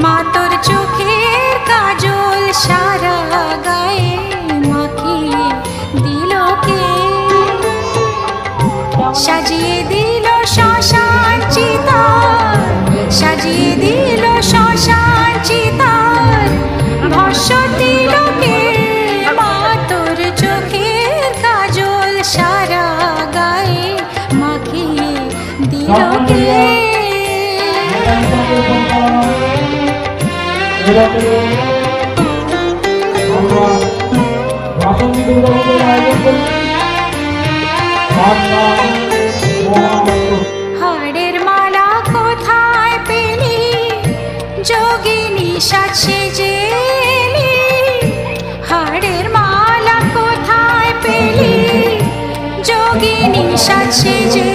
মা তোর চোখের কাজল সারা গায়ে মাখিয়ে দিল কে? সাজিয়ে দিল শ্মশান চিতার, সাজিয়ে দিল শ্মশান চিতার, ভস্য দিল কে? মা তোর চোখের কাজল সারা গায়ে মাখিয়ে দিল কে? হাড়ের মালা কোথায় পেলি যোগিনী সাজে যে এলি? হাড়ের মালা কোথায় পেলি যোগিনী সাজে যে